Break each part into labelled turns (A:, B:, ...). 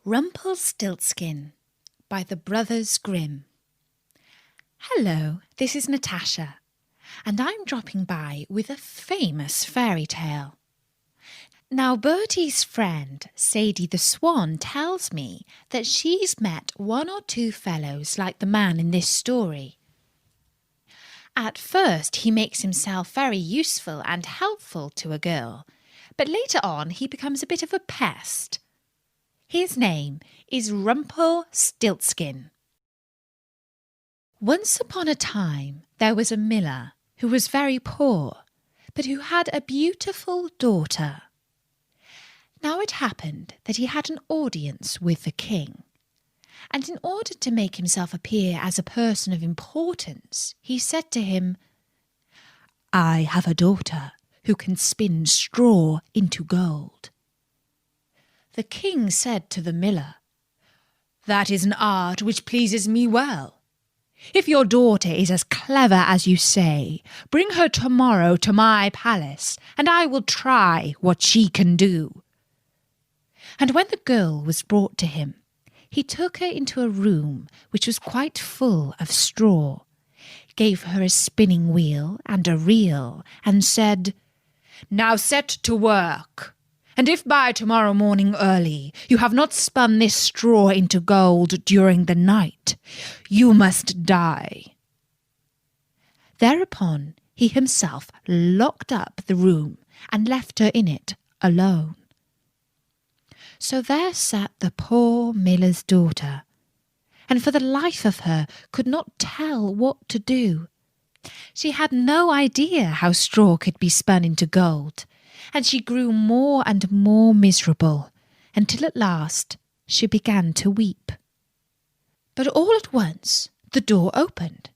A: Rumpelstiltskin by the Brothers Grimm. Hello, this is Natasha, and I'm dropping by with a famous fairy tale. Now Bertie's friend, Sadie the Swan, tells me that she's met one or two fellows like the man in this story. At first he makes himself very useful and helpful to a girl, but later on he becomes a bit of a pest. His name is Rumpelstiltskin. Once upon a time there was a miller who was very poor, but who had a beautiful daughter. Now it happened that he had an audience with the king, and in order to make himself appear as a person of importance, he said to him, "I have a daughter who can spin straw into gold." The king said to the miller, "That is an art which pleases me well. If your daughter is as clever as you say, bring her tomorrow to my palace, and I will try what she can do." And when the girl was brought to him, he took her into a room which was quite full of straw, gave her a spinning wheel and a reel, and said, "Now set to work. And if by tomorrow morning early you have not spun this straw into gold during the night, you must die." Thereupon he himself locked up the room and left her in it alone. So there sat the poor miller's daughter, and for the life of her could not tell what to do. She had no idea how straw could be spun into gold, and she grew more and more miserable, until at last she began to weep. But all at once the door opened,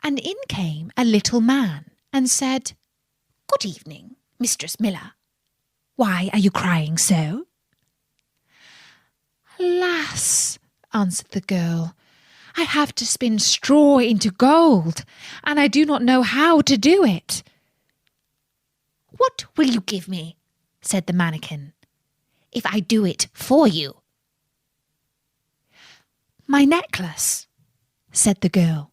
A: and in came a little man, and said, "Good evening, Mistress Miller. Why are you crying so?" "Alas," answered the girl, "I have to spin straw into gold, and I do not know how to do it." "What will you give me," said the mannikin, "if I do it for you?" "My necklace," said the girl.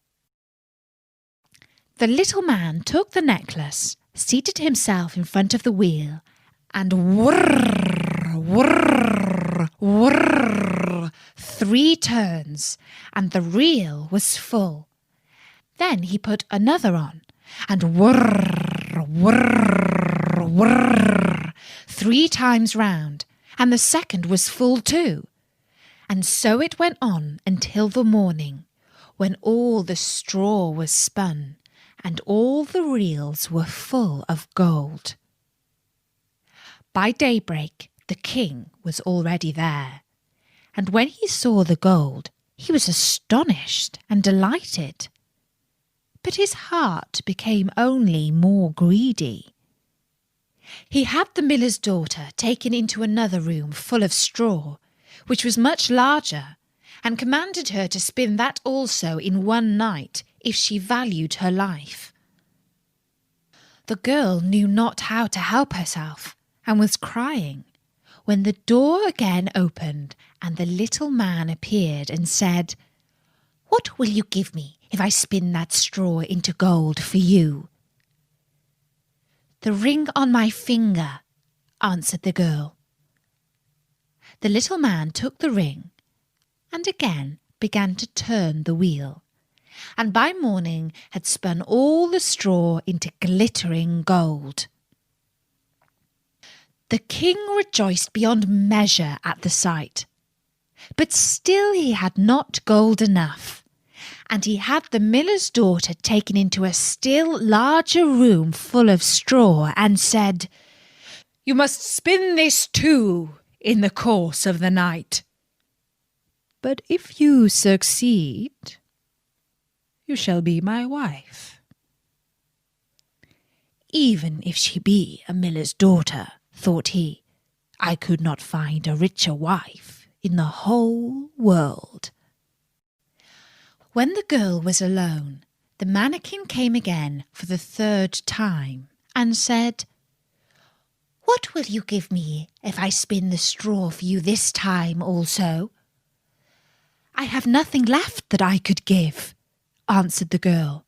A: The little man took the necklace, seated himself in front of the wheel, and whirr, whirr, whirr, 3 turns, and the reel was full. Then he put another on, and whirr, whirr, whirr, 3 times round, and the second was full too. And so it went on until the morning, when all the straw was spun, and all the reels were full of gold. By daybreak the king was already there, and when he saw the gold he was astonished and delighted. But his heart became only more greedy. He had the miller's daughter taken into another room full of straw, which was much larger, and commanded her to spin that also in one night, if she valued her life. The girl knew not how to help herself, and was crying, when the door again opened, and the little man appeared and said, "What will you give me if I spin that straw into gold for you?" "The ring on my finger," answered the girl. The little man took the ring, and again began to turn the wheel, and by morning had spun all the straw into glittering gold. The king rejoiced beyond measure at the sight, but still he had not gold enough, and he had the miller's daughter taken into a still larger room full of straw, and said, "You must spin this too in the course of the night. But if you succeed, you shall be my wife." "Even if she be a miller's daughter," thought he, "I could not find a richer wife in the whole world." When the girl was alone, the mannikin came again for the 3rd time, and said, "What will you give me if I spin the straw for you this time also?" "I have nothing left that I could give," answered the girl.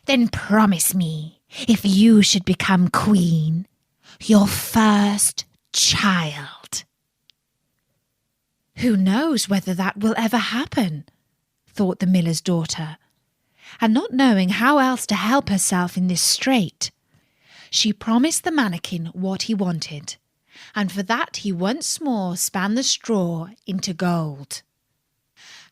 A: "Then promise me, if you should become queen, your first child." "Who knows whether that will ever happen?" thought the miller's daughter, and not knowing how else to help herself in this strait, she promised the mannikin what he wanted, and for that he once more span the straw into gold.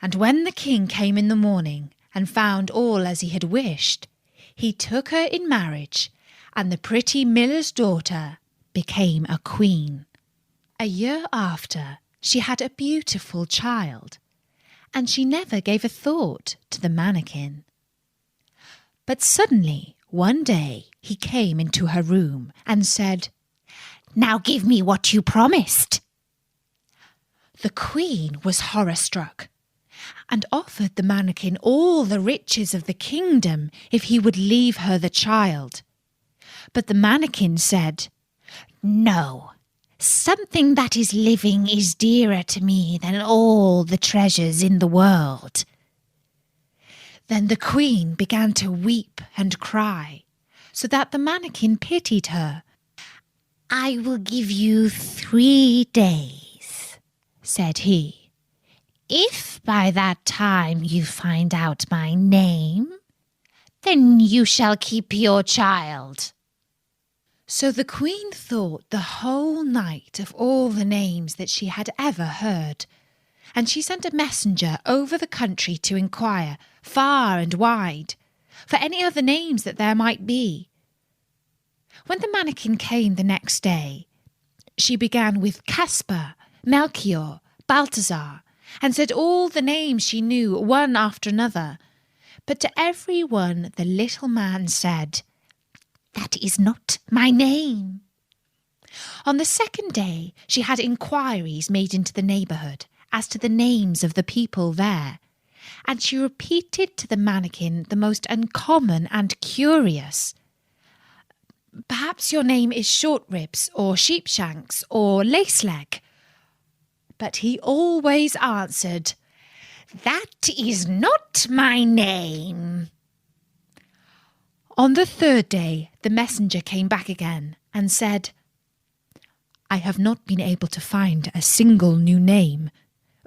A: And when the king came in the morning and found all as he had wished, he took her in marriage, and the pretty miller's daughter became a queen. A year after, she had a beautiful child, and she never gave a thought to the mannikin. But suddenly, one day, he came into her room and said, "Now give me what you promised." The queen was horror-struck, and offered the mannikin all the riches of the kingdom if he would leave her the child. But the mannikin said, "No, something that is living is dearer to me than all the treasures in the world." Then the queen began to weep and cry, so that the mannikin pitied her. "I will give you 3 days," said he. "If by that time you find out my name, then you shall keep your child." So the queen thought the whole night of all the names that she had ever heard, and she sent a messenger over the country to inquire, far and wide, for any other names that there might be. When the mannikin came the next day, she began with Caspar, Melchior, Balthazar, and said all the names she knew one after another. But to every one the little man said, "That is not my name." On the second day she had inquiries made into the neighbourhood as to the names of the people there, and she repeated to the mannikin the most uncommon and curious. "Perhaps your name is Shortribs, or Sheepshanks, or Laceleg." But he always answered, "That is not my name." On the third day the messenger came back again and said, "I have not been able to find a single new name,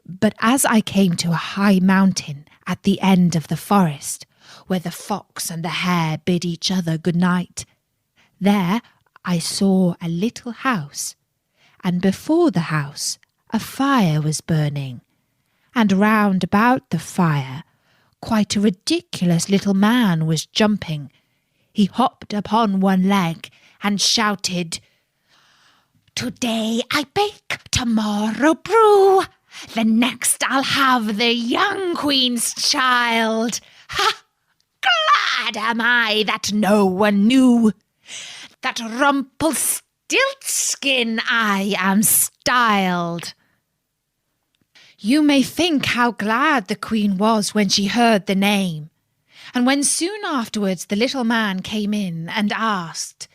A: but as I came to a high mountain at the end of the forest, where the fox and the hare bid each other good night, there I saw a little house, and before the house a fire was burning, and round about the fire quite a ridiculous little man was jumping. He hopped upon one leg and shouted, 'Today I bake, tomorrow brew, the next I'll have the young queen's child. Ha! Glad am I that no one knew. That Rumpelstiltskin I am styled.'" You may think how glad the queen was when she heard the name, and when soon afterwards the little man came in and asked,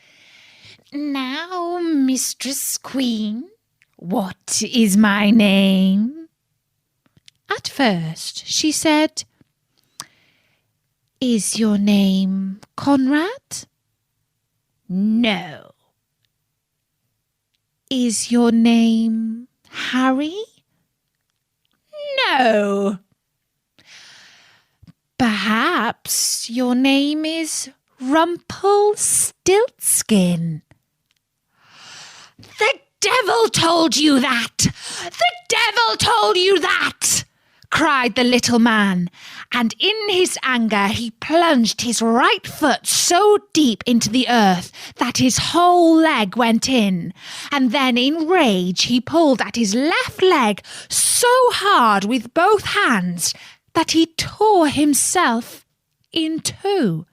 A: "Now, Mistress Queen, what is my name?" At first she said, "Is your name Conrad?" "No." "Is your name Harry?" "No." "Perhaps your name is Rumpelstiltskin?" "The devil told you that! The devil told you that!" cried the little man, and in his anger he plunged his right foot so deep into the earth that his whole leg went in, and then in rage he pulled at his left leg so hard with both hands that he tore himself in two.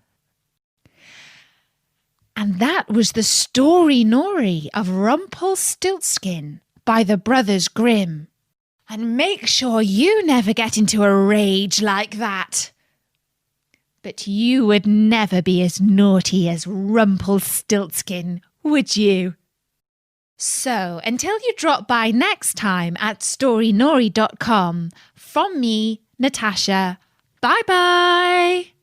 A: And that was the story-nory of Rumpelstiltskin by the Brothers Grimm. And make sure you never get into a rage like that. But you would never be as naughty as Rumpelstiltskin, would you? So, until you drop by next time at storynori.com, from me, Natasha, bye-bye!